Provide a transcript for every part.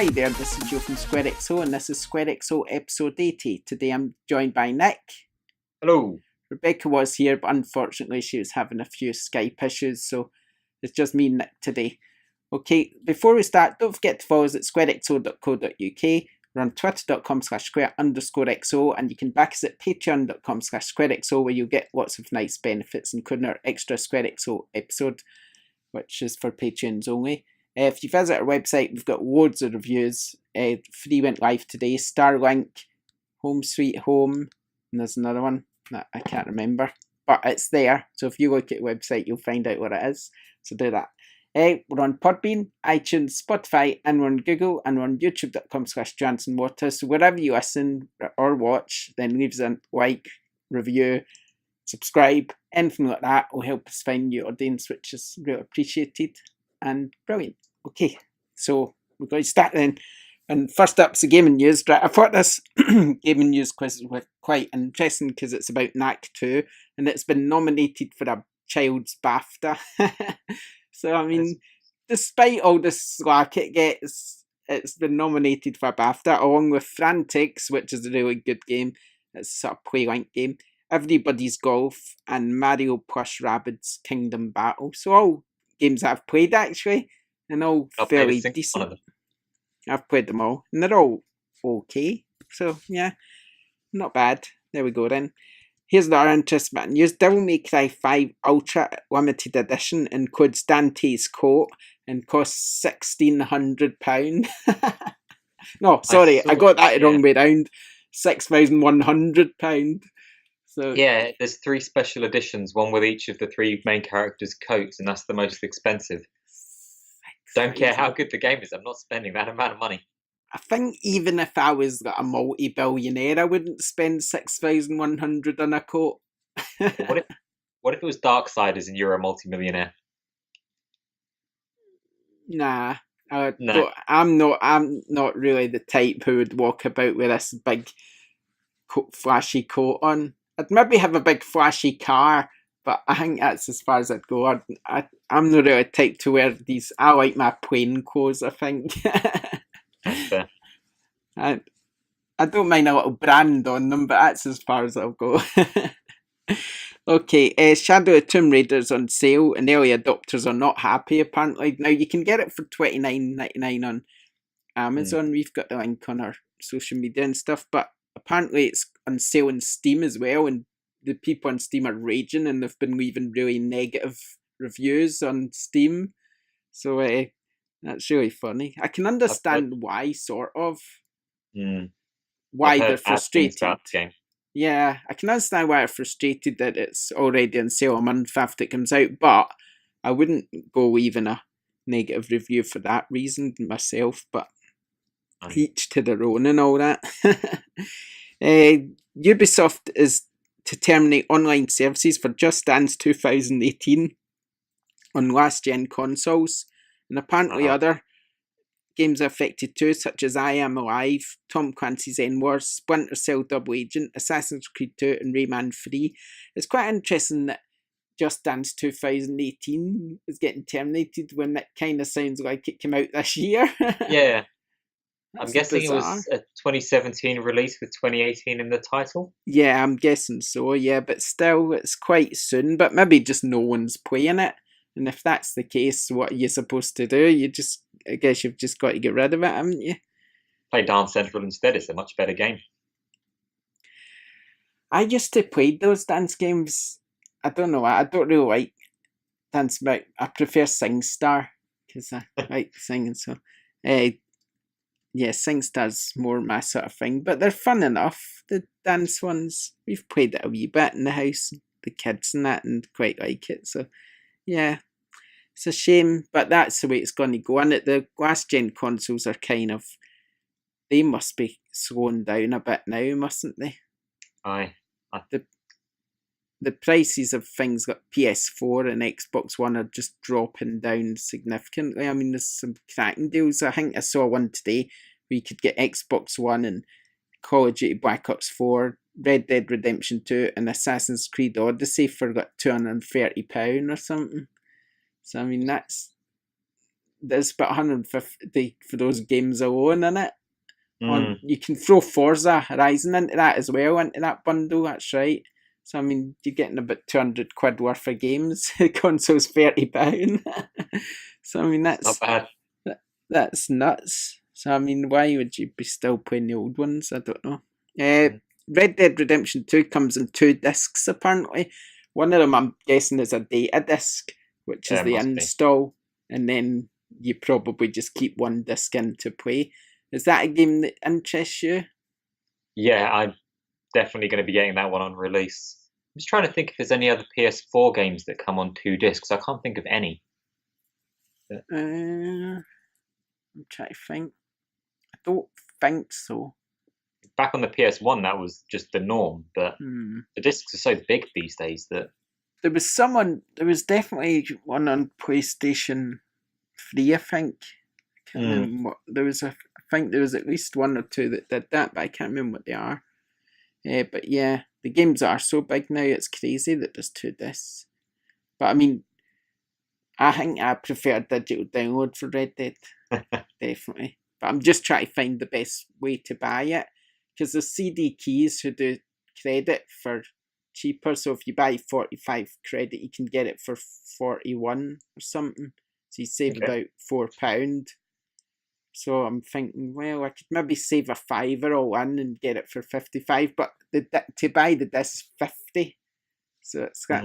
Hi there, this is Joe from SquareXO, and this is SquareXO episode 80. Today I'm joined by Nick. Hello. Rebecca was here, but unfortunately she was having a few Skype issues, so it's just me and Nick today. Okay, before we start, don't forget to follow us at squarexo.co.uk. We're on twitter.com/square_XO, and you can back us at patreon.com/squarexo, where you'll get lots of nice benefits, including our extra SquareXO episode, which is for Patreons only. If you visit our website, we've got loads of reviews. 3 went live today. Starlink, Home Sweet Home, and there's another one that I can't remember. But it's there, so if you look at the website, you'll find out what it is. So do that. We're on Podbean, iTunes, Spotify, and we're on Google, and we're on youtube.com/JohansonWater. So wherever you listen or watch, then leave us a like, review, subscribe, anything like that will help us find new audience, which is really appreciated and brilliant. Okay, so we're going to start then. And first up's the gaming news. Right, I thought this gaming news quiz was quite interesting because it's about Knack 2 and it's been nominated for a child's BAFTA. So, I mean, despite all the slack it gets, it's been nominated for a BAFTA along with Frantics, which is a really good game. It's a sort of play-like game. Everybody's Golf and Mario plus Rabbids Kingdom Battle. So all games that I've played actually, and all fairly decent. I've played them all, and they're all okay. So yeah, not bad. There we go then. Here's the other interesting bit of news. Devil May Cry 5 Ultra Limited Edition includes Dante's Coat and costs £1,600. No, sorry, I got that the wrong way round. £6,100. So yeah, there's 3 special editions, one with each of the 3 main characters' coats, and that's the most expensive. Don't care how good the game is, I'm not spending that amount of money. I think even if I was like a multi-billionaire, I wouldn't spend £6,100 on a coat. What if it was Darksiders and you're a multi-millionaire? Nah, no. I'm not really the type who would walk about with this big flashy coat on. I'd maybe have a big flashy car, but I think that's as far as I'd go. I'm not really a type to wear these. I like my plain clothes, I think. That's fair. I don't mind a little brand on them, but that's as far as I'll go. Okay, Shadow of Tomb Raider's on sale, and early adopters are not happy, apparently. Now, you can get it for $29.99 on Amazon. We've got the link on our social media and stuff, but apparently it's on sale on Steam as well, and the people on Steam are raging, and they've been leaving really negative reviews on Steam. So that's really funny. I can understand why, sort of. Why they're frustrated. Yeah, I can understand why they're frustrated that it's already on sale a month after it comes out, but I wouldn't go leaving a negative review for that reason myself, but each to their own and all that. Ubisoft is to terminate online services for Just Dance 2018 on last-gen consoles, and apparently other games affected too, such as I Am Alive, Tom Clancy's End Wars, Splinter Cell Double Agent, Assassin's Creed 2 and Rayman 3. It's quite interesting that Just Dance 2018 is getting terminated when it kind of sounds like it came out this year. Yeah. I'm guessing bizarre. It was a 2017 release with 2018 in the title? Yeah, I'm guessing so, yeah, but still, it's quite soon, but maybe just no one's playing it. And if that's the case, what are you supposed to do? I guess you've just got to get rid of it, haven't you? Play Dance Central instead. It's a much better game. I used to play those dance games. I don't know. I don't really like Dance, but I prefer SingStar because I like singing. So, yeah, SingStar's more my sort of thing. But they're fun enough. The dance ones, we've played it a wee bit in the house, the kids and that, and quite like it. So, yeah. It's a shame, but that's the way it's going to go. And the last-gen consoles are they must be slowing down a bit now, mustn't they? Aye. The prices of things like PS4 and Xbox One are just dropping down significantly. I mean, there's some cracking deals. I think I saw one today where you could get Xbox One and Call of Duty Black Ops 4, Red Dead Redemption 2 and Assassin's Creed Odyssey for like £230 or something. So, I mean, there's about 150 for those games alone in it. Mm. You can throw Forza Horizon into that as well, into that bundle, that's right. So, I mean, you're getting about 200 quid worth of games. The console's £30. So, I mean, Not bad. that's nuts. So, I mean, why would you be still playing the old ones? I don't know. Red Dead Redemption 2 comes in 2 discs, apparently. One of them, I'm guessing, is a data disc, which is the install. And then you probably just keep one disc in to play. Is that a game that interests you? Yeah, I'm definitely going to be getting that one on release. I'm just trying to think if there's any other PS4 games that come on 2 discs. I can't think of any. I'm trying to think. I don't think so. Back on the PS1, that was just the norm, but the discs are so big these days that... There was definitely one on PlayStation 3, I think. I can't remember what, I think there was at least 1 or 2 that did that, but I can't remember what they are. But yeah, the games are so big now, it's crazy that there's 2 discs. But I mean, I think I prefer digital download for Red Dead, definitely. But I'm just trying to find the best way to buy it, because there's CD keys who do credit for cheaper. So if you buy 45 credit, you can get it for 41 or something. So you save about £4. So I'm thinking, well, I could maybe save a £5 all in and get it for 55, but to buy the disc 50. So it's got.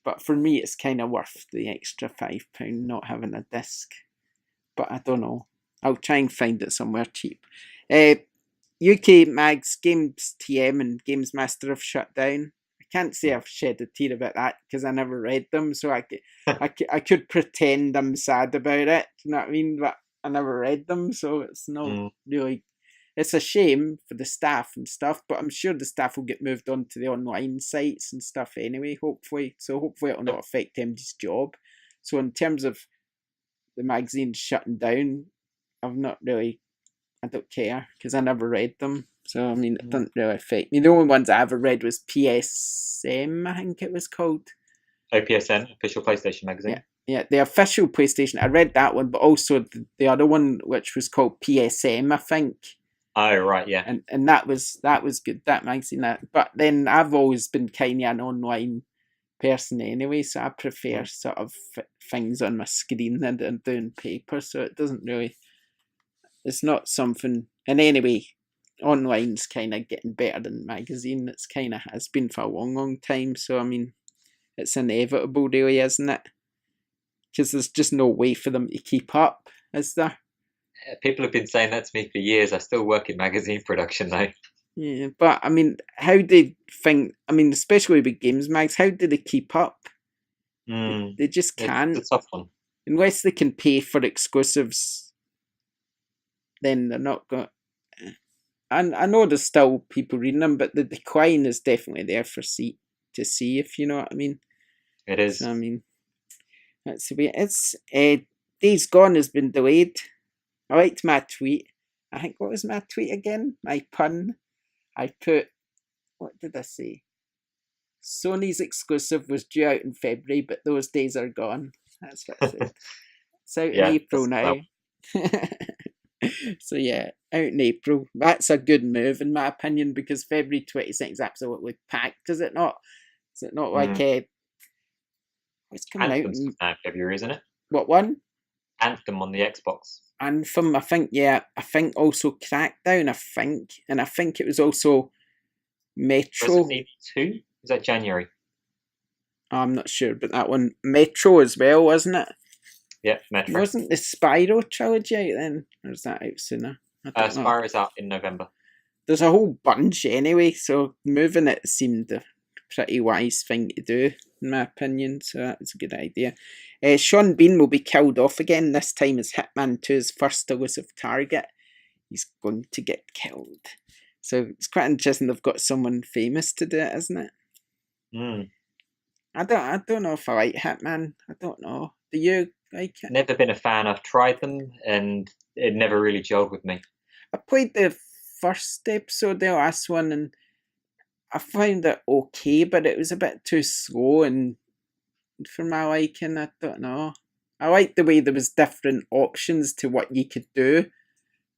But for me, it's kind of worth the extra £5 not having a disc. But I don't know. I'll try and find it somewhere cheap. UK Mags, Games TM and Games Master have shut down. I can't say I've shed a tear about that because I never read them, so I could pretend I'm sad about it. You know what I mean? But I never read them, so it's not really. It's a shame for the staff and stuff, but I'm sure the staff will get moved on to the online sites and stuff anyway, hopefully. So hopefully it'll not affect MD's job. So in terms of the magazine shutting down, I don't care because I never read them. So, I mean, it doesn't really affect me. The only ones I ever read was PSM, I think it was called. OPSN, Official PlayStation Magazine. Yeah, the official PlayStation. I read that one, but also the other one, which was called PSM, I think. Oh, right, yeah. And that was good, that magazine. But then I've always been kind of an online person anyway, so I prefer sort of things on my screen than doing paper, so it doesn't really... It's not something... And anyway, online's kind of getting better than magazine. It's kind of has been for a long, long time, so I mean, it's inevitable really, isn't it? Because there's just no way for them to keep up, is there? People have been saying that to me for years. I still work in magazine production though. Yeah, but I mean, how do they think? I mean, especially with games mags, how do they keep up? They just can't. It's a tough one. Unless they can pay for exclusives, then they're not going. And I know there's still people reading them, but the decline is definitely there to see, if you know what I mean. It is. So, I mean, that's the way it's. Days Gone has been delayed. I liked my tweet. I think, what was my tweet again? My pun. I put, what did I say? Sony's exclusive was due out in February, but those days are gone. That's what I said. It's out in April now. So yeah, out in April. That's a good move in my opinion, because February 26th is absolutely packed, is it not? Is it not like what's coming Anthem's out in February, isn't it? What one? Anthem on the Xbox. Anthem, I think, yeah. I think also Crackdown, and I think it was also Metro. Resident Evil 2? Is that January? I'm not sure, but that one, Metro as well, wasn't it? Yeah, Metro. Wasn't the Spyro trilogy out then? Or is that out sooner? Spyro's out in November. There's a whole bunch anyway, so moving it seemed a pretty wise thing to do, in my opinion, so that was a good idea. Sean Bean will be killed off again, this time as Hitman 2's first elusive target. He's going to get killed. So it's quite interesting they've got someone famous to do it, isn't it? I don't know if I like Hitman. I don't know. Do you like it? Never been a fan. I've tried them and it never really gelled with me. I played the first episode, the last one, and I found it okay, but it was a bit too slow and for my liking. I don't know. I liked the way there was different options to what you could do.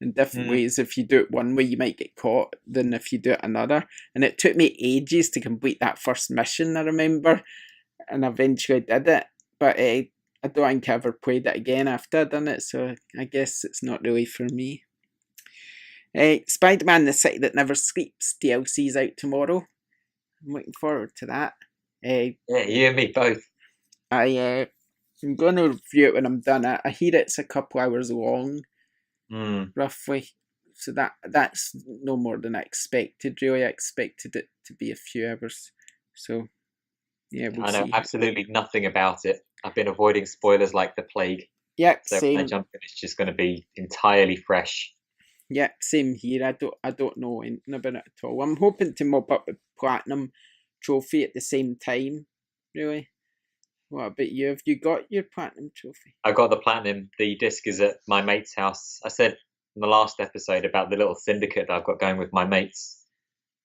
In different Mm. ways. If you do it one way, you might get caught than if you do it another. And it took me ages to complete that first mission, I remember. And eventually did it. But I don't think I ever played it again after I'd done it. So I guess it's not really for me. SpiderMan, The City That Never Sleeps DLC's out tomorrow. I'm looking forward to that. Yeah, you and me both. I'm going to review it when I'm done. I hear it's a couple hours long. Roughly, so that's no more than I expected. Really, I expected it to be a few hours. So, yeah, we'll I know see. absolutely nothing about it. I've been avoiding spoilers like the plague. Yep, So same. when I jump in, it's just going to be entirely fresh. Yep, same here. I don't know anything about it at all. I'm hoping to mop up the platinum trophy at the same time. Really. What about you? Have you got your platinum trophy? I got the platinum. The disc is at my mate's house. I said in the last episode about the little syndicate that I've got going with my mates.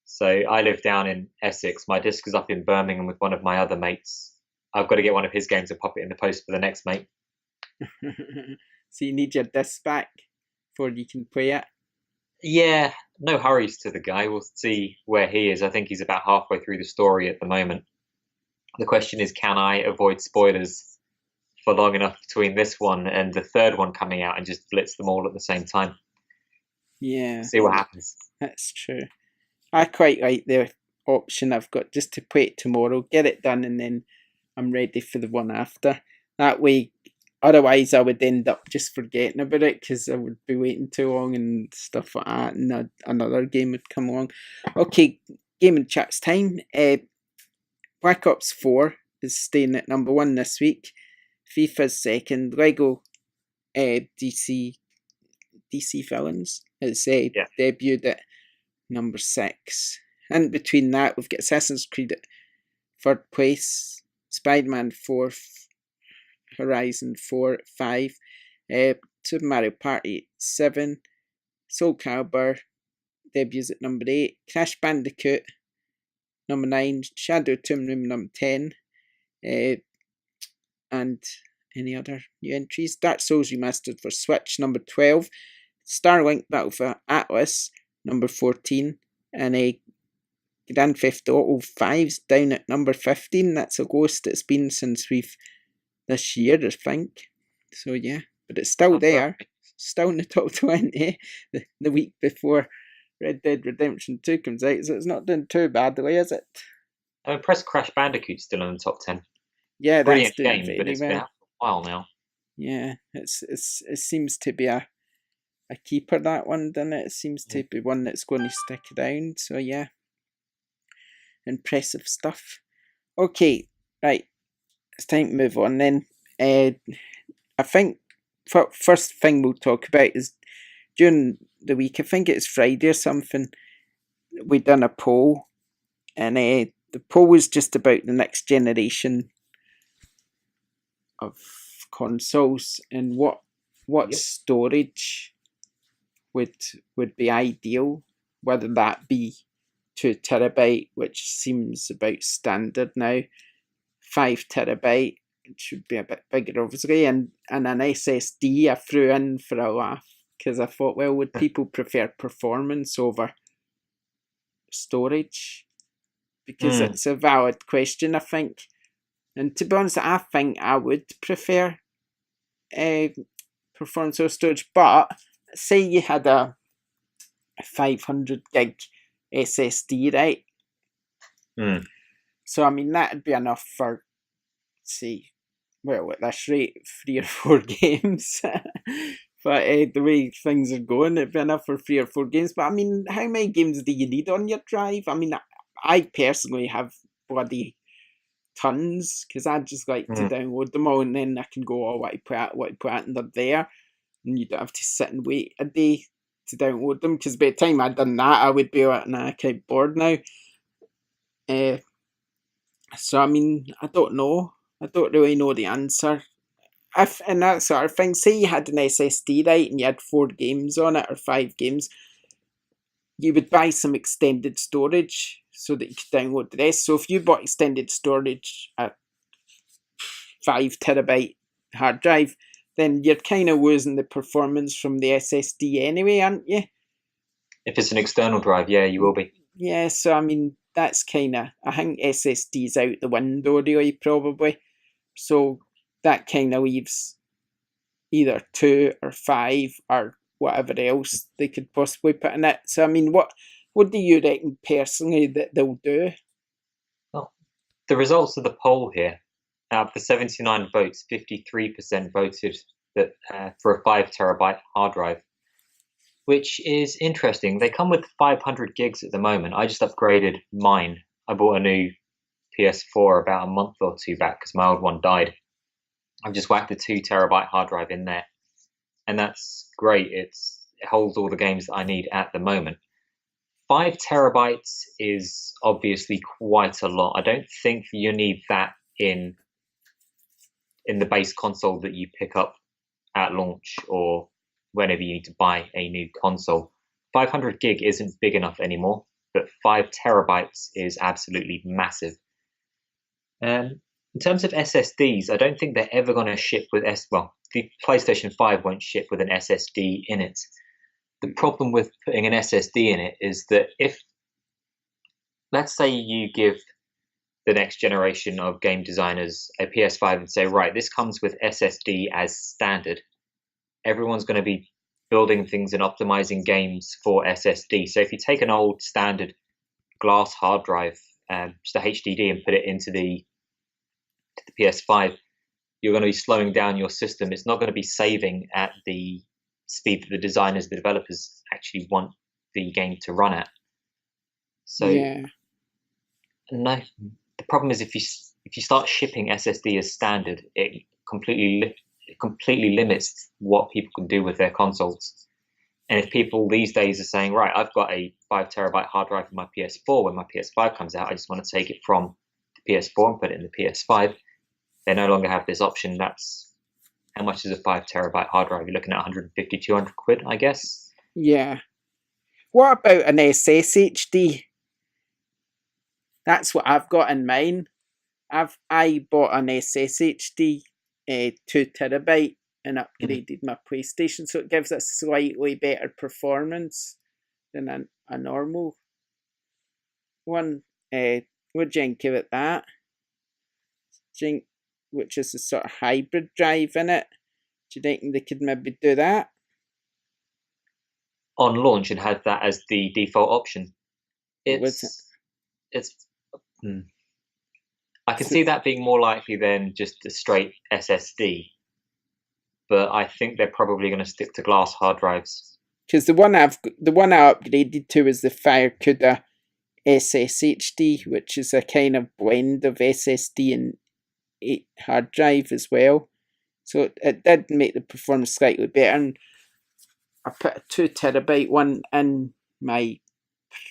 So I live down in Essex. My disc is up in Birmingham with one of my other mates. I've got to get one of his games and pop it in the post for the next mate. So you need your disc back before you can play it? Yeah, no hurries to the guy. We'll see where he is. I think he's about halfway through the story at the moment. The question is, can I avoid spoilers for long enough between this one and the third one coming out and just blitz them all at the same time? Yeah. See what happens. That's true. I quite like the option I've got just to play it tomorrow, get it done, and then I'm ready for the one after. That way, otherwise I would end up just forgetting about it because I would be waiting too long and stuff like that, and another game would come along. Okay, game and chat's time. Black Ops 4 is staying at number 1 this week. FIFA's second. Lego DC Villains has debuted at number 6. And between that, we've got Assassin's Creed at 3rd place, Spider-Man 4th, Horizon 4 at 5, Super Mario Party 7, Soul Calibur debuts at number 8, Crash Bandicoot number 9, Shadow Tomb Raider number 10, and any other new entries. Dark Souls Remastered for Switch number 12, Starlink Battle for Atlas number 14, and Grand Theft Auto 5's down at number 15. That's the lowest it's been since this year, I think. So yeah, but it's still there, still in the top 20 the week before Red Dead Redemption 2 comes out, so it's not doing too badly, is it? I'm impressed Crash Bandicoot's still in the top 10. Yeah, Brilliant that's doing game, but it's been out for a while now. Yeah, it seems to be a keeper, that one, doesn't it? It seems to be one that's going to stick around, so yeah. Impressive stuff. Okay, right. It's time to move on then. I think first thing we'll talk about is during the week, I think it's Friday or something, we done a poll, and the poll was just about the next generation of consoles and what storage would be ideal, whether that be 2 terabyte, which seems about standard now, 5 terabyte, it should be a bit bigger obviously, and an SSD I threw in for a laugh, because I thought, well, would people prefer performance over storage? Because it's a valid question, I think. And to be honest, I think I would prefer performance over storage. But say you had a 500 gig SSD, right? So, I mean, that'd be enough for, say, well, at this rate, 3 or 4 games. But the way things are going, it'd be enough for 3 or 4 games. But I mean, how many games do you need on your drive? I mean, I personally have bloody tons, because I just like to download them all, and then I can go, oh, what I put out, and they're there. And you don't have to sit and wait a day to download them, because by the time I'd done that, I would be like, nah, I'm quite bored now. So, I mean, I don't know. I don't really know the answer. And that sort of thing, say you had an SSD, right, and you had 4 games on it, or 5 games, you would buy some extended storage so that you could download the rest. So if you bought extended storage at 5 terabyte, hard drive, then you're kind of losing the performance from the SSD anyway, aren't you? If it's an external drive, yeah, you will be. Yeah, so I mean, that's kind of, I think SSD's out the window really, probably. So that kind of leaves either 2 or 5 or whatever else they could possibly put in it. So I mean, what do you reckon personally that they'll do? Well, the results of the poll here, out of the 79 votes, 53% voted that for a 5 terabyte hard drive, which is interesting. They come with 500 gigs at the moment. I just upgraded mine. I bought a new PS4 about a month or two back because my old one died. I've just whacked a 2 terabyte hard drive in there, and that's great. It holds all the games that I need at the moment. 5 terabytes is obviously quite a lot. I don't think you need that in the base console that you pick up at launch or whenever you need to buy a new console. 500 gig isn't big enough anymore, but 5 terabytes is absolutely massive. In terms of SSDs, I don't think they're ever going to ship with the PlayStation 5 won't ship with an SSD in it. The problem with putting an SSD in it is that if, let's say you give the next generation of game designers a PS5 and say, right, this comes with SSD as standard, everyone's going to be building things and optimizing games for SSD. So if you take an old standard glass hard drive, just a HDD, and put it into the PS5, you're going to be slowing down your system. It's not going to be saving at the speed that the designers, the developers actually want the game to run at. So yeah. No, the problem is if you start shipping SSD as standard, it completely limits what people can do with their consoles. And if people these days are saying, right, I've got a 5 terabyte hard drive in my PS4, when my PS5 comes out, I just want to take it from the PS4 and put it in the PS5, they no longer have this option. That's how much is a 5 terabyte hard drive? You're looking at 150, 200 quid, I guess. Yeah. What about an SSHD? That's what I've got in mine. I bought an SSHD 2 terabyte and upgraded my PlayStation, so it gives a slightly better performance than a normal one. What do you think about that? Which is a sort of hybrid drive in it. Do you think they could maybe do that? On launch and have that as the default option. I can see that being more likely than just a straight SSD, but I think they're probably going to stick to glass hard drives. Because the one I upgraded to is the Firecuda SSHD, which is a kind of blend of SSD and hard drive as well. So it did make the performance slightly better. And I put a 2 terabyte one in my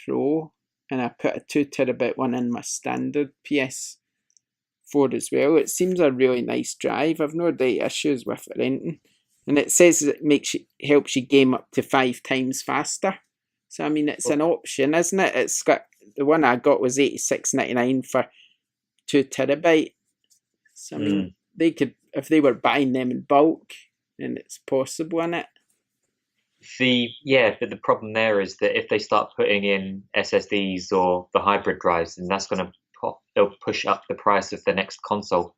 Pro, and I put a 2 terabyte one in my standard PS4 as well. It seems a really nice drive. I've no issues with it or anything. And it says it helps you game up to 5 times faster. So I mean, it's an option, isn't it? It's got, the one I got was $86.99 for 2 terabyte. So I mean, they could, if they were buying them in bulk, then it's possible, isn't it? But the problem there is that if they start putting in SSDs or the hybrid drives, then that's going to they'll push up the price of the next console,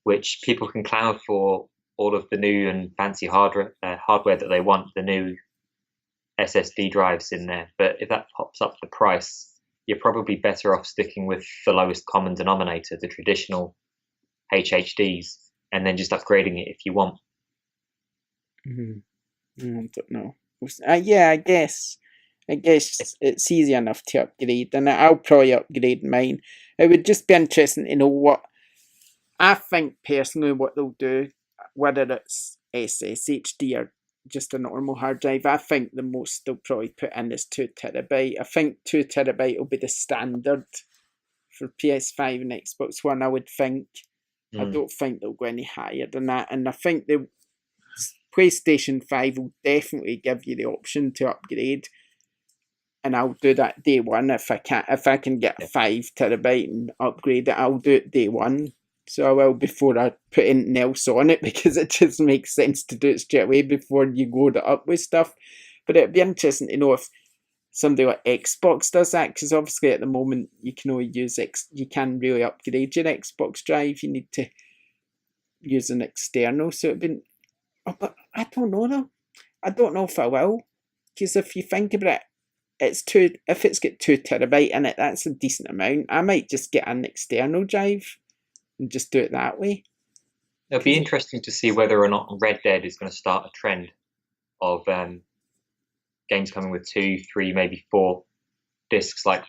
which people can clamor for all of the new and fancy hardware that they want, the new SSD drives in there. But if that pops up the price, you're probably better off sticking with the lowest common denominator, the traditional HHDs, and then just upgrading it if you want. I don't know. Yeah, I guess it's easy enough to upgrade, and I'll probably upgrade mine. It would just be interesting to know what I think personally what they'll do, whether it's SSHD or just a normal hard drive. I think the most they'll probably put in is 2 terabyte. I think 2 terabyte will be the standard for PS5 and Xbox One, I would think. I don't think they'll go any higher than that, and I think the PlayStation 5 will definitely give you the option to upgrade, and I'll do that day one if I can get a 5 terabyte and upgrade it. I'll do it day one so I will before I put anything else on it, because it just makes sense to do it straight away before you load it up with stuff. But it'd be interesting to know if somebody like Xbox does that, because obviously at the moment you can only use you can really upgrade your Xbox drive. You need to use an external, so it'd been. Oh, but I don't know though. I don't know if I will, because if you think about it, if it's got 2 TB in it, that's a decent amount. I might just get an external drive and just do it that way. It'll be interesting to see whether or not Red Dead is going to start a trend of games coming with 2, 3, maybe 4 discs. Like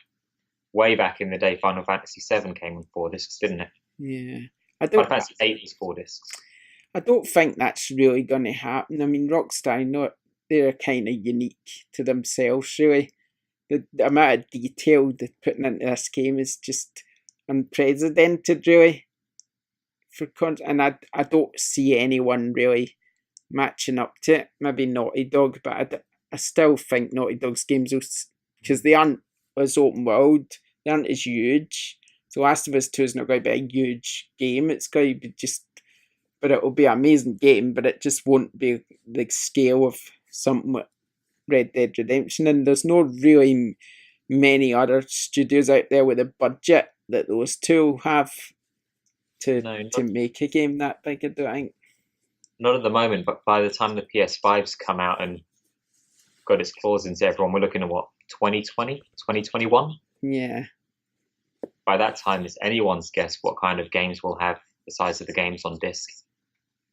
way back in the day, Final Fantasy VII came with 4 discs, didn't it? Yeah, Final Fantasy VIII was 4 discs. I don't think that's really going to happen. I mean, Rockstar, they're kind of unique to themselves, really. The amount of detail they're putting into this game is just unprecedented, really. And I don't see anyone really matching up to it. Maybe Naughty Dog, but I still think Naughty Dog's games, because they aren't as open world, they aren't as huge. So Last of Us 2 is not going to be a huge game. It's going to be but it'll be an amazing game, but it just won't be the scale of something with Red Dead Redemption. And there's no really many other studios out there with a budget that those two have to make a game that big, I don't think. Not at the moment, but by the time the PS5's come out and got its claws into everyone, we're looking at what, 2020, 2021? Yeah. By that time, it's anyone's guess what kind of games we'll have the size of the games on disc.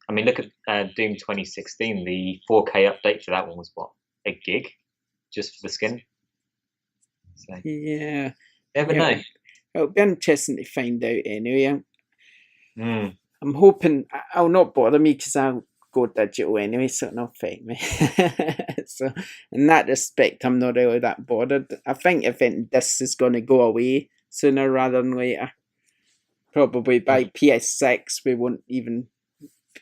I mean, look at Doom 2016. The 4K update for that one was what, a gig, just for the skin. So, yeah. Never know. It'll be interesting to find out anyway. I'm hoping I'll not bother me, because I'll go digital anyway, so it'll not affect me. So in that respect, I'm not really that bothered. I think if this is going to go away sooner rather than later. Probably by PS6, we won't even.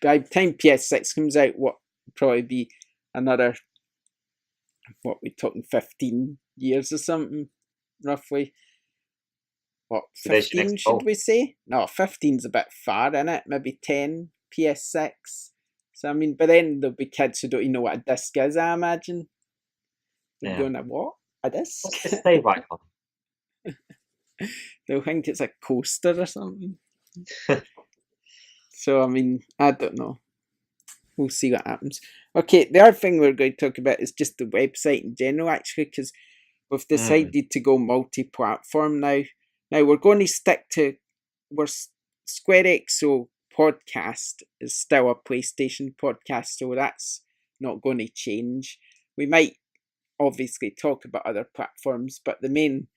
By the time PS6 comes out, what probably be another, what we're talking, 15 years or something, roughly. What, 15 should we say? No, 15's a bit far, innit? Maybe 10, PS6. So I mean, but then there'll be kids who don't even know what a disc is, I imagine. They're going, what? A disc? What's the save icon? They'll think it's a coaster or something. So, I mean, I don't know. We'll see what happens. Okay, the other thing we're going to talk about is just the website in general, actually, because we've decided to go multi-platform now. Now, we're going to stick to... SquareXO podcast is still a PlayStation podcast, so that's not going to change. We might obviously talk about other platforms, but the main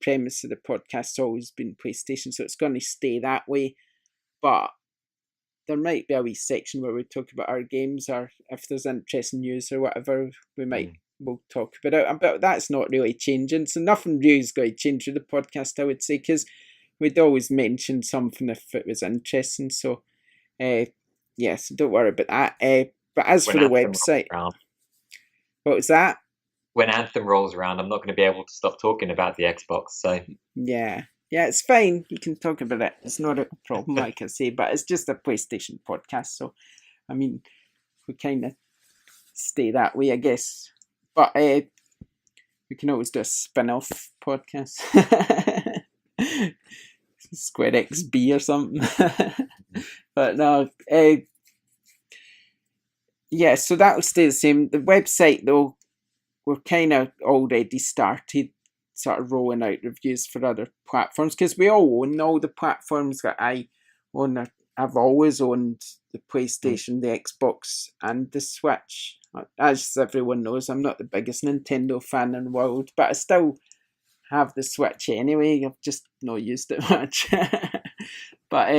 premise of the podcast has always been PlayStation, so it's going to stay that way. But there might be a wee section where we talk about our games, or if there's interesting news or whatever, we'll talk about it. But that's not really changing, so nothing really is going to change with the podcast, I would say, because we'd always mention something if it was interesting. So, yes, don't worry about that. But as for the website, what was that? When Anthem rolls around, I'm not going to be able to stop talking about the Xbox. So yeah, it's fine. You can talk about it. It's not a problem, like I say. But it's just a PlayStation podcast, so I mean, we kind of stay that way, I guess. But we can always do a spin-off podcast, SquareXB or something. But no, yeah. So that will stay the same. The website, though, we're kind of already started sort of rolling out reviews for other platforms, because we all own all the platforms that I own. I've always owned the PlayStation, the Xbox, and the Switch. As everyone knows, I'm not the biggest Nintendo fan in the world, but I still have the Switch anyway. I've just not used it much. But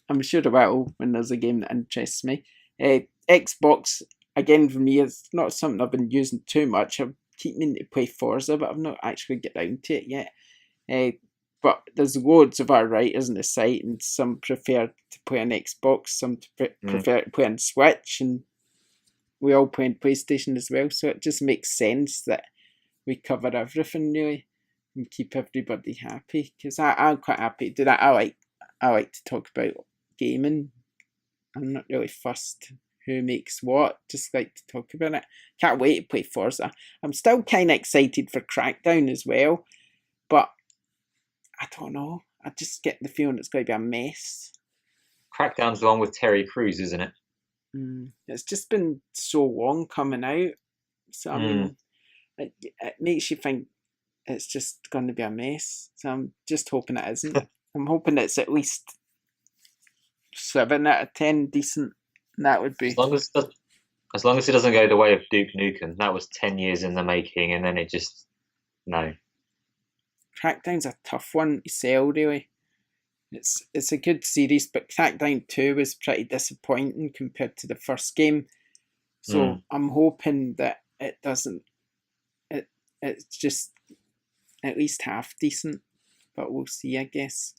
I'm sure I will when there's a game that interests me. Xbox, again, for me, it's not something I've been using too much. I keep meaning to play Forza, but I've not actually get around to it yet. But there's loads of our writers on the site, and some prefer to play on Xbox, some prefer to play on Switch, and we all play on PlayStation as well. So it just makes sense that we cover everything, really, and keep everybody happy, because I'm quite happy to do that. I like to talk about gaming. I'm not really fussed who makes what, just like to talk about it. Can't wait to play Forza. I'm still kind of excited for Crackdown as well, but I don't know. I just get the feeling it's going to be a mess. Crackdown's the one with Terry Crews, isn't it? It's just been so long coming out, so I mean, it makes you think it's just going to be a mess. So I'm just hoping it isn't. I'm hoping it's at least 7 out of 10 decent. That would be as long as it doesn't go the way of Duke Nukem. That was 10 years in the making, and then it just no. Crackdown's a tough one to sell, really. It's a good series, but Crackdown 2 was pretty disappointing compared to the first game. So I'm hoping that it doesn't. It's just at least half decent, but we'll see, I guess.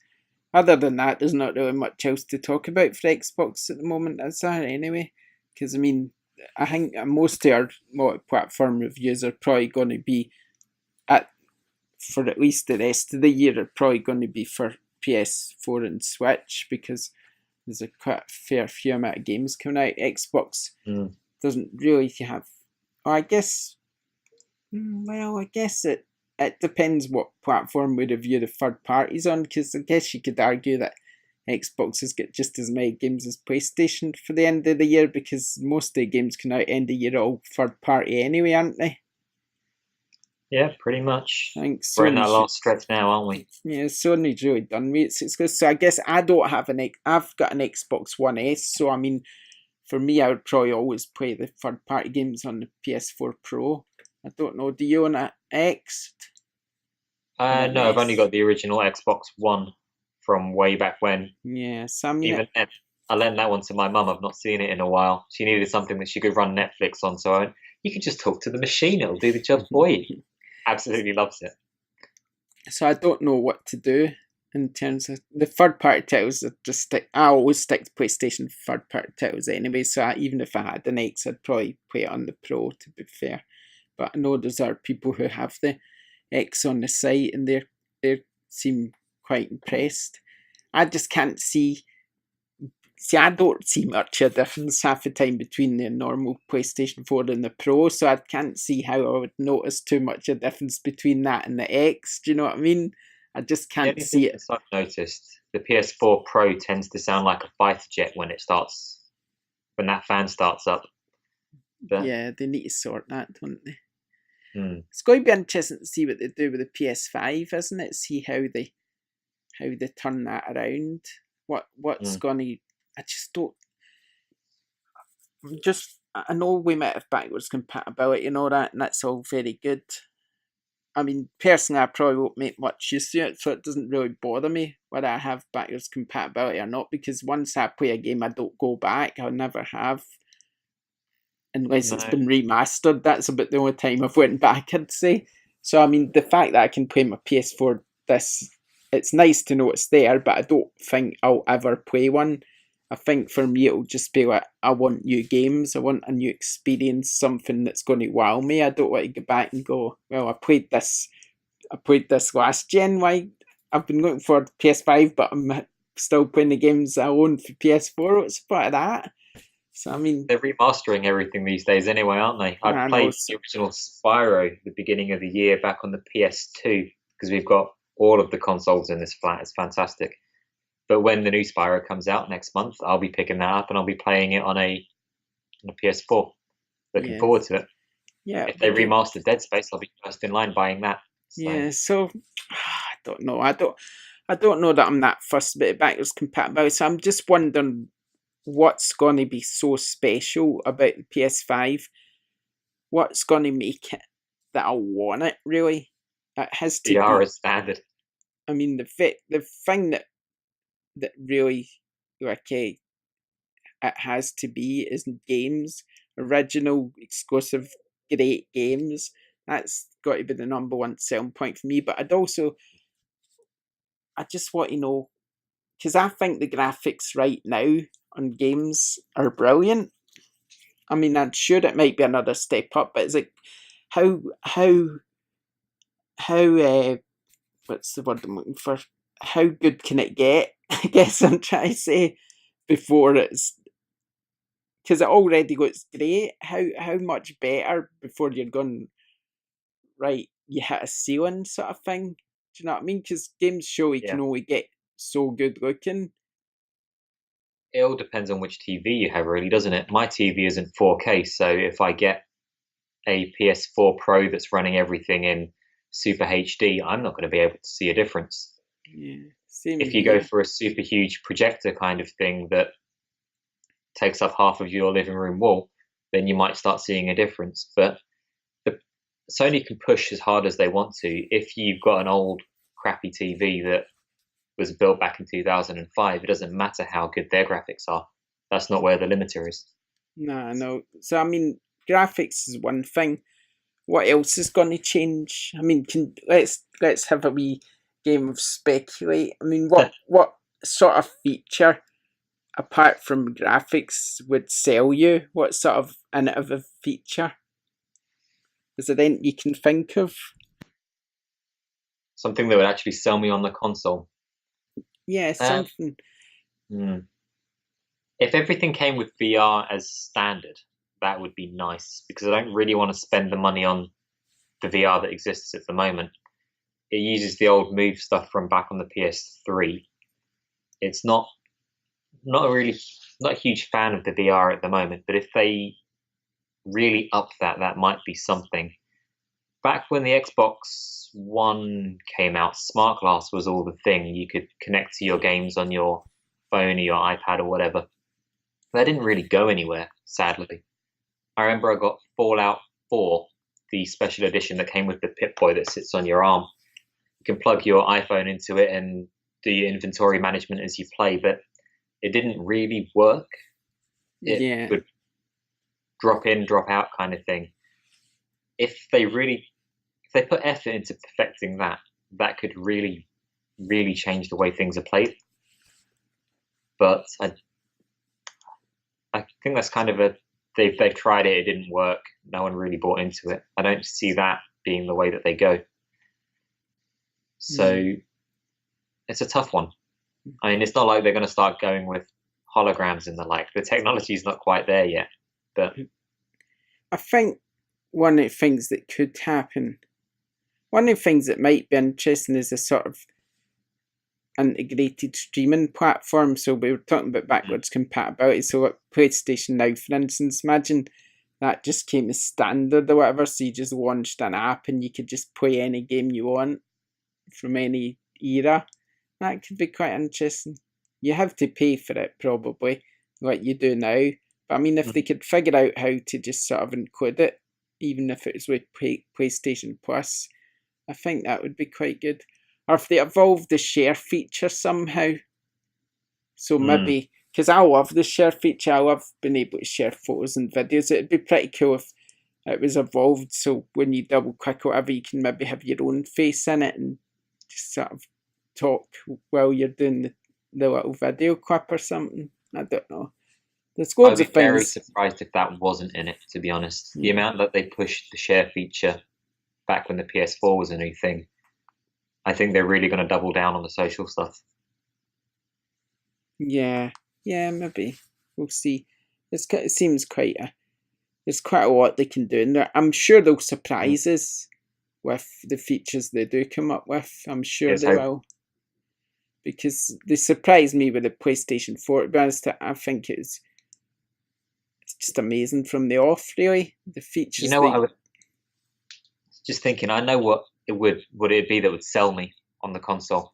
Other than that, there's not really much else to talk about for Xbox at the moment, is there, anyway? Because, I mean, I think most of our multi-platform reviews are probably going to be, for at least the rest of the year, are probably going to be for PS4 and Switch, because there's a quite fair few amount of games coming out. Xbox doesn't really have... I guess it depends what platform we review the third parties on, because I guess you could argue that Xbox has got just as many games as PlayStation for the end of the year, because most of the games come out end of year are all third party anyway, aren't they? Yeah, pretty much. I think we're in that last stretch now, aren't we? Yeah, Sony's really done with it. So I guess I don't have I've got an Xbox One S, so I mean, for me, I would probably always play the third party games on the PS4 Pro. I don't know. Do you own an X? No, I've only got the original Xbox One from way back when. Yes, I mean, even then, I lent that one to my mum. I've not seen it in a while. She needed something that she could run Netflix on, so I went, you can just talk to the machine. It'll do the job for you. Absolutely loves it. So I don't know what to do in terms of the third party titles. I always stick to PlayStation third party titles anyway. So even if I had an X, I'd probably play it on the Pro, to be fair. But I know there's other people who have the X on the site, and they seem quite impressed. I just can't see. See, I don't see much of a difference half the time between the normal PlayStation 4 and the Pro, so I can't see how I would notice too much of a difference between that and the X. Do you know what I mean? I just can't see it. I've noticed the PS4 Pro tends to sound like a fighter jet when that fan starts up. But yeah, they need to sort that, don't they? It's going to be interesting to see what they do with the PS5, isn't it? See how they turn that around. What's going to... I just don't... I know we might have backwards compatibility and all that, and that's all very good. I mean, personally, I probably won't make much use of it, so it doesn't really bother me whether I have backwards compatibility or not, because once I play a game, I don't go back. I'll never have. Unless it's been remastered. That's about the only time I've went back, I'd say. So, I mean, the fact that I can play my PS4, it's nice to know it's there, but I don't think I'll ever play one. I think for me, it'll just be like, I want new games, I want a new experience, something that's going to wow me. I don't want to go back and go, well, I played this last gen, why? I've been looking for PS5, but I'm still playing the games I own for PS4. What's the point of that? So, I mean, they're remastering everything these days anyway, aren't they? I played the original Spyro at the beginning of the year back on the PS2, because we've got all of the consoles in this flat. It's fantastic. But when the new Spyro comes out next month, I'll be picking that up and I'll be playing it on a PS4. Looking forward to it. Yeah. If they remaster Dead Space, I'll be first in line buying that. So. Yeah, so I don't know. I don't know that I'm that fussed about backwards compatibility. So I'm just wondering what's going to be so special about the PS5. What's going to make it that I want it, really? It has to VR be is standard. I mean, the thing that really, it has to be is games, original, exclusive, great games. That's got to be the number one selling point for me. But I just want to know, because I think the graphics right now on games are brilliant. I mean, I'm sure it might be another step up, but it's like, how what's the word I'm looking for? How good can it get? I guess I'm trying to say before it's because it already looks great. How much better before you're going right? You hit a ceiling sort of thing. Do you know what I mean? Because games show you Yeah. can only get so good looking. It all depends on which TV you have, really, doesn't it? My TV isn't 4K, so if I get a PS4 Pro that's running everything in Super HD, I'm not going to be able to see a difference. Yeah, same If you go here. for a super huge projector kind of thing that takes up half of your living room wall, then you might start seeing a difference. But the, Sony can push as hard as they want to. If you've got an old crappy TV that was built back in 2005, it doesn't matter how good their graphics are. That's not where the limiter is. Nah, no. So I mean, graphics is one thing. What else is going to change? I mean, let's have a wee game of speculate. I mean, what sort of feature apart from graphics would sell you? What sort of innovative feature? Is there anything you can think of? Something that would actually sell me on the console. Yeah, Um, something. hmm. If everything came with VR as standard, that would be nice because I don't really want to spend the money on the VR that exists at the moment. It uses the old Move stuff from back on the PS3. It's not really not a huge fan of the VR at the moment, but if they really up that, that might be something. Back when the Xbox One came out, Smart Glass was all the thing. You could connect to your games on your phone or your iPad or whatever. That didn't really go anywhere, sadly. I remember I got Fallout 4, the special edition that came with the Pip-Boy that sits on your arm. You can plug your iPhone into it and do your inventory management as you play, but it didn't really work. It Yeah, would drop in, drop out kind of thing. If they put effort into perfecting that, that could really, really change the way things are played. But I think that's kind of they've tried it, it didn't work. No one really bought into it. I don't see that being the way that they go. So it's a tough one. I mean, it's not like they're going to start going with holograms and the like. The technology's not quite there yet. But I think one of the things that could happen, one of the things that might be interesting is a sort of integrated streaming platform. So we were talking about backwards compatibility. So like PlayStation Now, for instance, imagine that just came as standard or whatever. So you just launched an app and you could just play any game you want from any era. That could be quite interesting. You have to pay for it probably, like you do now. But I mean, if they could figure out how to just sort of include it, even if it was with PlayStation Plus, I think that would be quite good. Or if they evolve the share feature somehow. So maybe, because I love the share feature, I love being able to share photos and videos. It'd be pretty cool if it was evolved so when you double click or whatever, you can maybe have your own face in it and just sort of talk while you're doing the little video clip or something. I don't know. There's I'd loads be of very things. surprised if that wasn't in it, to be honest. The Yeah. amount that they pushed the share feature back when the PS4 was a new thing, I think they're really going to double down on the social stuff. Yeah, maybe we'll see. It seems there's quite a lot they can do in there. I'm sure they'll surprise us with the features they do come up with. I'm sure Yes, they will, because they surprised me with the PlayStation 4. To be honest, I think it's just amazing from the off. Really, the features you know what I was just thinking. I know what it be that would sell me on the console.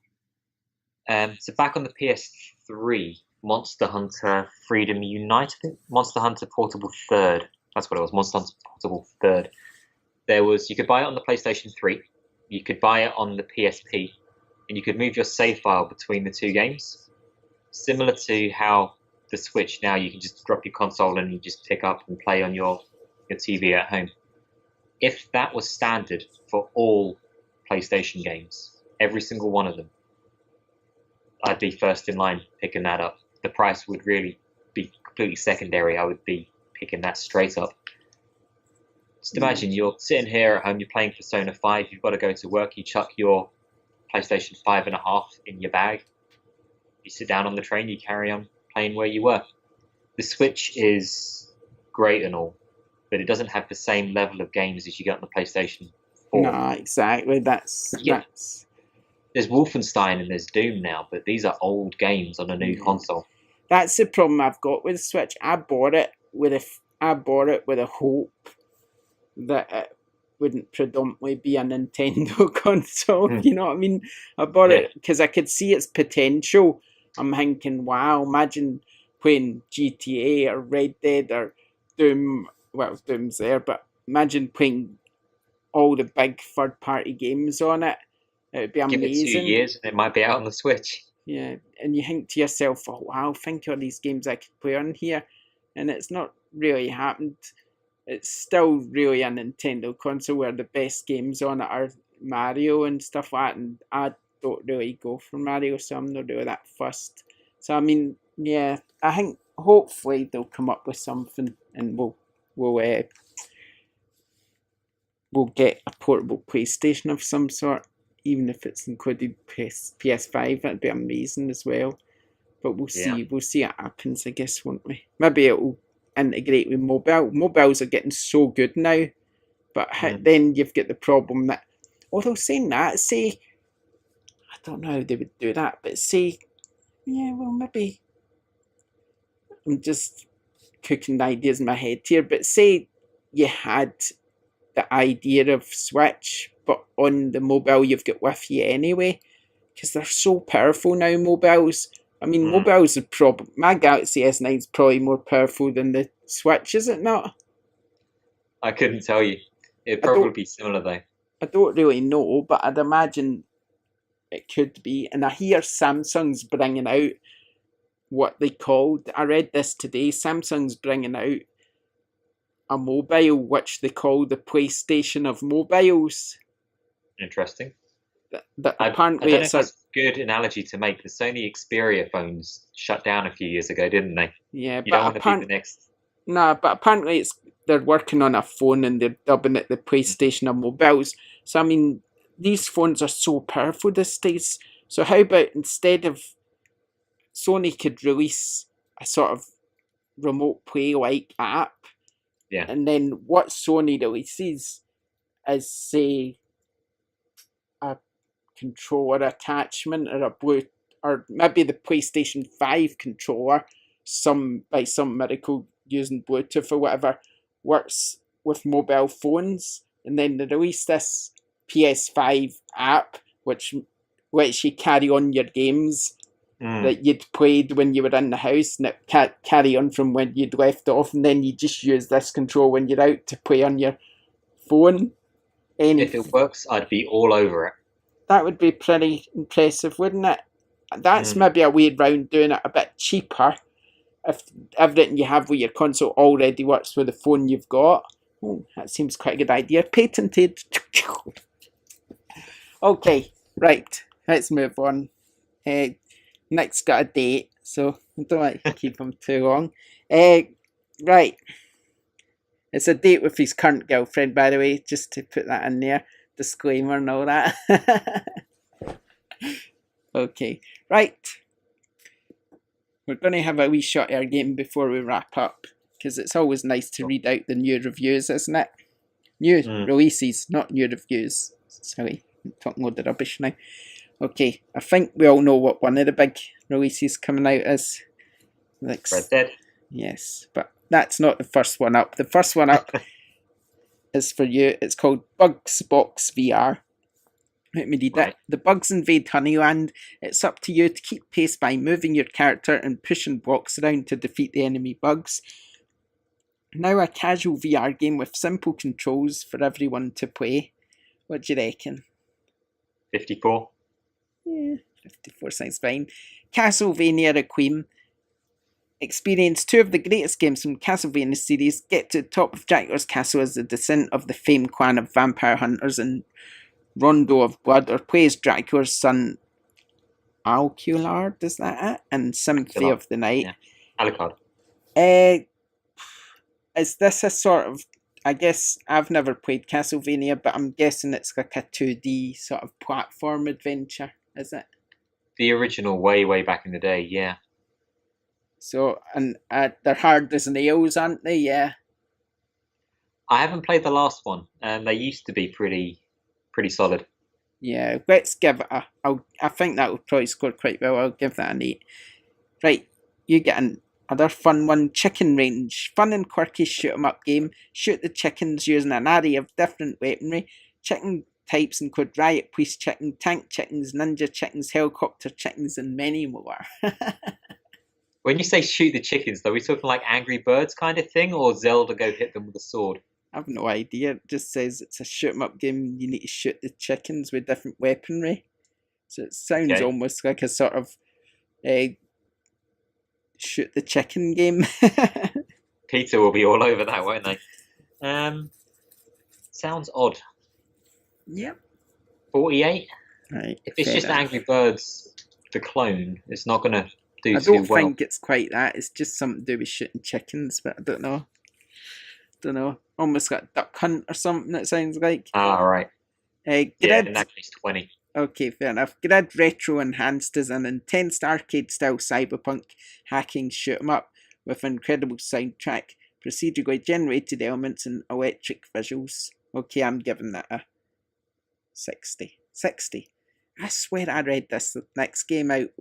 So back on the PS3, Monster Hunter Freedom United, Monster Hunter Portable Third. That's what it was. Monster Hunter Portable Third. You could buy it on the PlayStation 3, you could buy it on the PSP, and you could move your save file between the two games. Similar to how the Switch now, you can just drop your console and you just pick up and play on your TV at home. If that was standard for all PlayStation games, every single one of them, I'd be first in line picking that up. The price would really be completely secondary. I would be picking that straight up. Just imagine you're sitting here at home, you're playing Persona 5, you've got to go to work, you chuck your PlayStation 5.5 in your bag. You sit down on the train, you carry on playing where you were. The Switch is great and all, but it doesn't have the same level of games as you get on the PlayStation 4. No, exactly. That's You get, there's Wolfenstein and there's Doom now, but these are old games on a new console. That's the problem I've got with the Switch. I bought it with a hope that it wouldn't predominantly be a Nintendo console. You know what I mean? I bought it because I could see its potential. I'm thinking, wow, imagine playing GTA or Red Dead or Doom. Well, Doom's there, but imagine playing all the big third-party games on it. It would be amazing. Give it 2 years and it might be out on the Switch. Yeah, and you think to yourself, oh wow, think of all these games I could play on here. And it's not really happened. It's still really a Nintendo console where the best games on it are Mario and stuff like that, and I don't really go for Mario, so I'm not really that fussed. So I mean, yeah, I think hopefully they'll come up with something, and we'll get a portable PlayStation of some sort, even if it's included PS5. That'd be amazing as well. But we'll see. We'll see what happens, I guess, won't we? Maybe it'll integrate with mobile. Mobiles are getting so good now, but then you've got the problem that, although saying that, say, I don't know how they would do that, but say, yeah, well, maybe I'm just cooking ideas in my head here, but say you had the idea of Switch, but on the mobile you've got with you anyway, because they're so powerful now, mobiles. I mean, mobiles are probably... My Galaxy S9 is probably more powerful than the Switch, is it not? I couldn't tell you. It'd probably be similar, though. I don't really know, but I'd imagine it could be. And I hear Samsung's bringing out what they called... I read this today. Samsung's bringing out a mobile which they call the PlayStation of mobiles. Interesting. That apparently I don't know if that's a good analogy to make. The Sony Xperia phones shut down a few years ago, didn't they? Yeah, you don't want to be the next. Nah, but apparently they're working on a phone and they're dubbing it the PlayStation of mobiles. So I mean, these phones are so powerful these days. So how about instead of Sony could release a sort of remote play like app, and then what Sony releases is, say, a controller attachment or a Bluetooth, or maybe the PlayStation 5 controller, by some miracle using Bluetooth or whatever, works with mobile phones, and then they release this PS5 app which lets you carry on your games that you'd played when you were in the house, and it can't carry on from when you'd left off, and then you just use this control when you're out to play on your phone. And if it works, I'd be all over it. That would be pretty impressive, wouldn't it? That's maybe a way around doing it a bit cheaper. If everything you have with your console already works with the phone you've got. Oh, that seems quite a good idea. Patented. Okay, right. Let's move on. Nick's got a date, so I don't like to keep him too long. Right. It's a date with his current girlfriend, by the way, just to put that in there. Disclaimer and all that. Okay, right. We're going to have a wee shot air game before we wrap up, because it's always nice to read out the new reviews, isn't it? New releases, not new reviews. Sorry, I'm talking loads of rubbish now. Okay, I think we all know what one of the big releases coming out is. Red Dead. Yes, but that's not the first one up. The first one up is for you. It's called Bugs Box VR. Let me read it. The bugs invade Honeyland. It's up to you to keep pace by moving your character and pushing blocks around to defeat the enemy bugs. Now a casual VR game with simple controls for everyone to play. What do you reckon? 54. Yeah, 54 sounds fine. Castlevania Requiem. Experience two of the greatest games from Castlevania series. Get to the top of Dracula's castle as the descent of the famed clan of vampire hunters in Rondo of Blood, or play as Dracula's son Alucard, is that it? And Symphony of the Night. Yeah. Alucard. Is this a sort of... I guess I've never played Castlevania, but I'm guessing it's like a 2D sort of platform adventure, is it? The original, way back in the day. Yeah, So, and they're hard as nails, aren't they? Yeah. I haven't played the last one, and they used to be pretty solid. Yeah, let's give it I think that will probably score quite well. I'll give that an 8. Right, you get another fun one, Chicken Range. Fun and quirky shoot 'em up game. Shoot the chickens using an array of different weaponry. Chicken types include riot police chicken, tank chickens, ninja chickens, helicopter chickens, and many more. When you say shoot the chickens, though, are we talking like Angry Birds kind of thing, or Zelda go hit them with a sword? I have no idea. It just says it's a shoot 'em up game. You need to shoot the chickens with different weaponry. So it sounds Okay. almost like a sort of shoot the chicken game. Peter will be all over that, won't they? Sounds odd. Yep. 48. Right. If it's fair just enough. Angry Birds, the clone, it's not gonna do I too don't well. think it's quite that. It's just something to do with shooting chickens, but I don't know. Almost like Duck Hunt or something. It sounds like. Ah, right. Yeah, Grid. in that case, 20. Okay, fair enough. Grid Retro Enhanced is an intense arcade-style cyberpunk hacking shoot 'em up with an incredible soundtrack, procedurally generated elements, and electric visuals. Okay, I'm giving that a 60. 60. I swear I read this next game out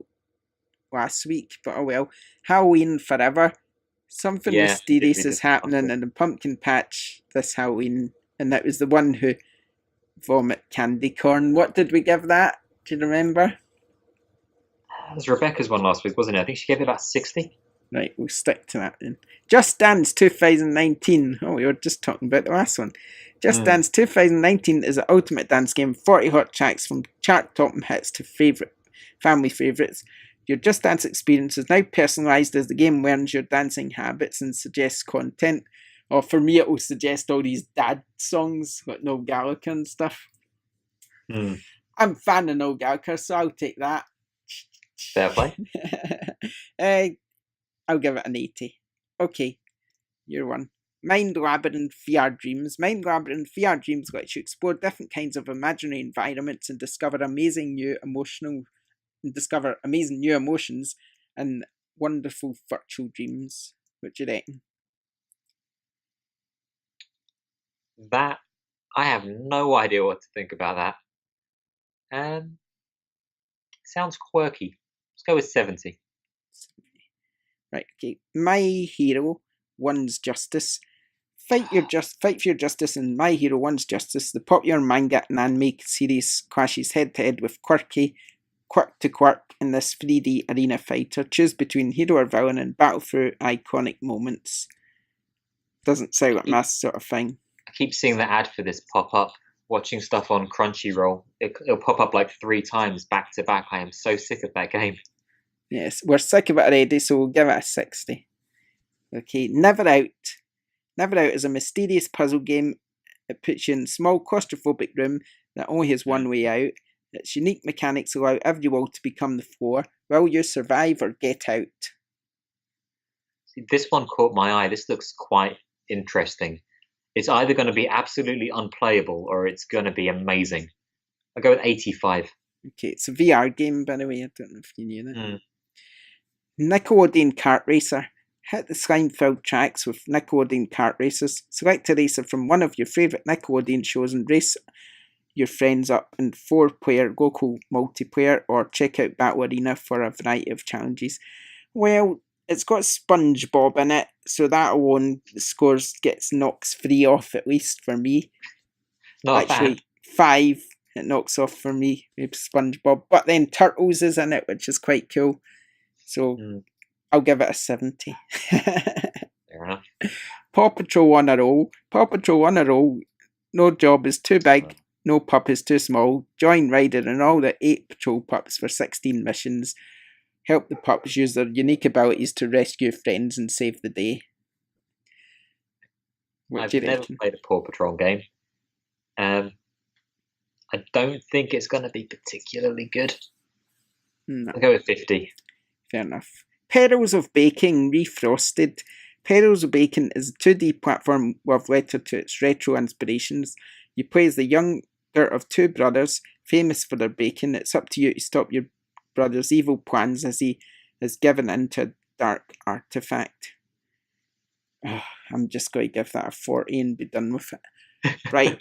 last week, but oh well. Halloween Forever. Something Yeah, mysterious it is is happening awesome. in the pumpkin patch this Halloween, and that was the one who vomit candy corn. What did we give that? Do you remember? It was Rebecca's one last week, wasn't it? I think she gave it about 60. Right, we'll stick to that then. Just Dance 2019. Oh, we were just talking about the last one. Just Dance 2019 is an ultimate dance game. 40 hot tracks from chart-topping hits to family favourites. Your Just Dance experience is now personalised as the game learns your dancing habits and suggests content. Or for me, it will suggest all these dad songs like Noel Gallagher and stuff. I'm a fan of Noel Gallagher, so I'll take that. Fair play. I'll give it an 80. Okay, you're one. Mind Labyrinth VR Dreams. Mind Labyrinth VR Dreams lets you explore different kinds of imaginary environments and discover amazing new emotions and wonderful virtual dreams. What do you reckon? That, I have no idea what to think about that. Sounds quirky. Let's go with 70. Right, okay. My Hero One's Justice. Fight for your justice in My Hero One's Justice. The popular manga and anime series clashes head to head with quirk to quirk in this 3D arena fighter. Choose between hero or villain and battle through iconic moments. Doesn't sound like my sort of thing. I keep seeing the ad for this pop up. Watching stuff on Crunchyroll, it'll pop up like 3 times back to back. I am so sick of that game. Yes, we're sick of it already, so we'll give it a 60. Okay, Never Out. Never Out is a mysterious puzzle game. It puts you in a small claustrophobic room that only has one way out. Its unique mechanics allow every wall to become the floor. Will you survive or get out? See, this one caught my eye. This looks quite interesting. It's either going to be absolutely unplayable or it's going to be amazing. I'll go with 85. Okay, it's a VR game, by the way. I don't know if you knew that. Nickelodeon Kart Racer. Hit the slime-filled tracks with Nickelodeon Kart Racers. Select a racer from one of your favourite Nickelodeon shows and race your friends up in 4-player local multiplayer, or check out Battle Arena for a variety of challenges. Well, it's got SpongeBob in it, so that alone knocks 3 off, at least for me. Not Actually, 5 it knocks off for me with SpongeBob. But then Turtles is in it, which is quite cool. So I'll give it a 70. Fair enough. Paw Patrol on a Roll. Paw Patrol on a Roll. No job is too big. No pup is too small. Join Ryder and all the 8 patrol pups for 16 missions. Help the pups use their unique abilities to rescue friends and save the day. I've never played a Paw Patrol game. I don't think it's going to be particularly good. No. I'll go with 50. Fair enough. Perils of Baking Refrosted. Perils of Baking is a 2D platform with letter to its retro inspirations. You play as the younger of 2 brothers, famous for their baking. It's up to you to stop your brother's evil plans as he is given into a dark artifact. Oh, I'm just going to give that a 40 and be done with it. Right,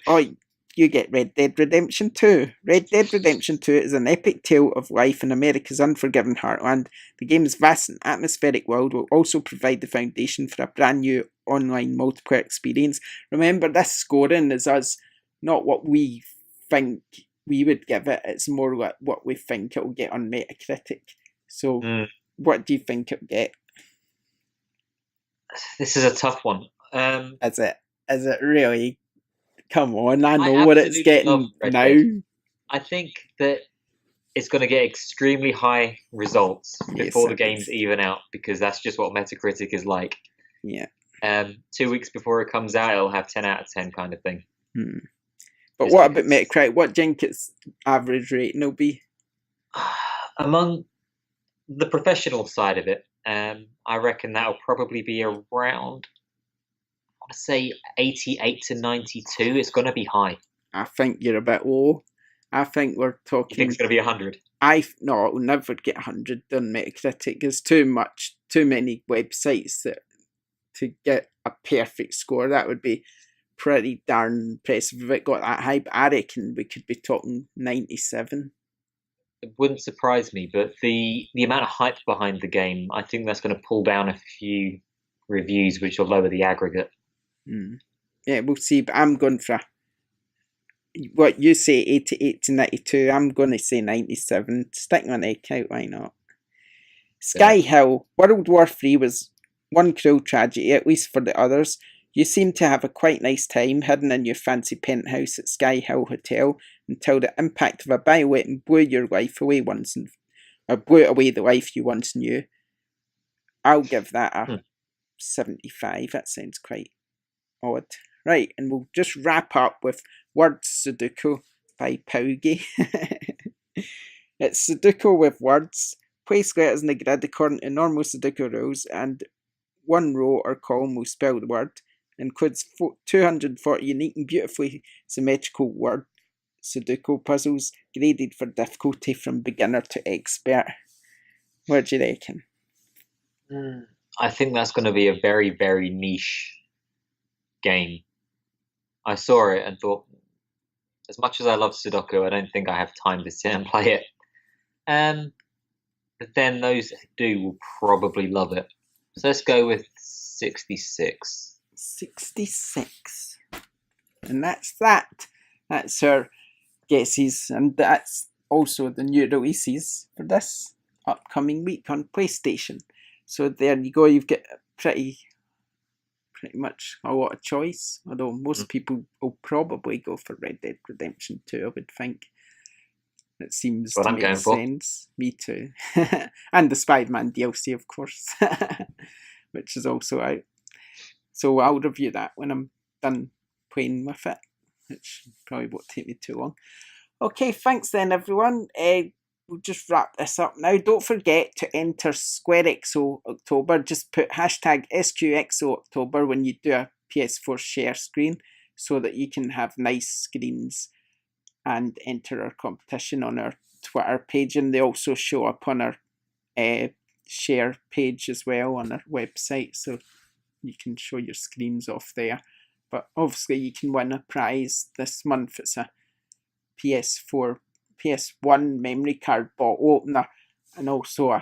you get Red Dead Redemption 2. Red Dead Redemption 2 is an epic tale of life in America's unforgiving heartland. The game's vast and atmospheric world will also provide the foundation for a brand new online multiplayer experience. Remember, this scoring is us, not what we think we would give it. It's more like what we think it'll get on Metacritic. So, what do you think it'll get? This is a tough one. Is it really? Come on, I know what it's getting now. I think that it's going to get extremely high results before the games even out, because that's just what Metacritic is like. Yeah. 2 weeks before it comes out, it'll have 10 out of 10 kind of thing. But just what about Metacritic? What do you think its average rating will be? Among the professional side of it, I reckon that'll probably be around, I want to say 88 to 92. It's going to be high. I think you're a bit low. I think we're talking... You think it's going to be 100? No, it'll never get 100 on Metacritic. There's too many websites that to get a perfect score. That would be pretty darn impressive if it got that high. But I reckon we could be talking 97. It wouldn't surprise me, but the amount of hype behind the game, I think that's going to pull down a few reviews, which will lower the aggregate. Yeah, we'll see. But I'm going for what you say, 88 to 92. I'm going to say 97. Stick my neck out, why not? Sky Hill. World War III was one cruel tragedy, at least for the others. You seem to have a quite nice time hidden in your fancy penthouse at Sky Hill Hotel until the impact of a bioweapon blew your life away blew away the life you once knew. I'll give that a 75. That sounds quite odd. Right, and we'll just wrap up with Word Sudoku by Paugi. It's Sudoku with words. Place letters in the grid according to normal Sudoku rules, and one row or column will spell the word. Includes 240 unique and beautifully symmetrical word Sudoku puzzles graded for difficulty from beginner to expert. What do you reckon? I think that's going to be a very, very niche game. I saw it and thought, as much as I love Sudoku, I don't think I have time to sit and play it. But then those who do will probably love it. So let's go with 66. 66. And that's that. That's our guesses, and that's also the new releases for this upcoming week on PlayStation. So there you go, you've got pretty much a lot of choice, although most people will probably go for Red Dead Redemption 2, I would think. It seems to make sense. Me too. And the SpiderMan DLC, of course, which is also out. So I'll review that when I'm done playing with it, which probably won't take me too long. Okay, thanks then everyone. We'll just wrap this up now. Don't forget to enter SquareXO October. Just put hashtag SQXO October when you do a PS4 share screen so that you can have nice screens and enter our competition on our Twitter page. And they also show up on our share page as well on our website. So you can show your screens off there. But obviously you can win a prize this month. It's a PS1 memory card bottle opener, and also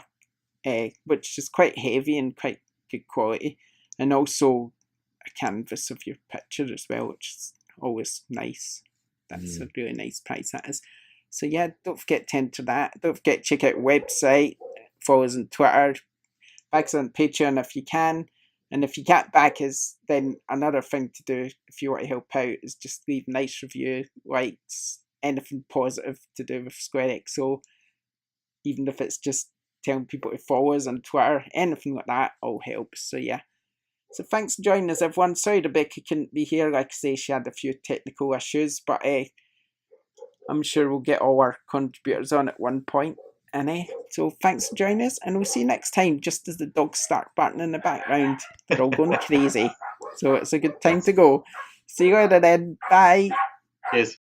a which is quite heavy and quite good quality, and also a canvas of your picture as well, which is always nice. That's a really nice prize, that is. So yeah, don't forget to enter that. Don't forget to check out the website, follow us on Twitter, back us on Patreon if you can. And if you can't back us, then another thing to do if you want to help out is just leave a nice review, likes, anything positive to do with SquareXO, even if it's just telling people to follow us on Twitter, anything like that all helps. So yeah. So thanks for joining us everyone. Sorry Rebecca couldn't be here, like I say, she had a few technical issues, but I'm sure we'll get all our contributors on at one point. And so thanks for joining us, and we'll see you next time, just as the dogs start barking in the background. They're all going crazy. So it's a good time to go. See you later then. Bye. Cheers.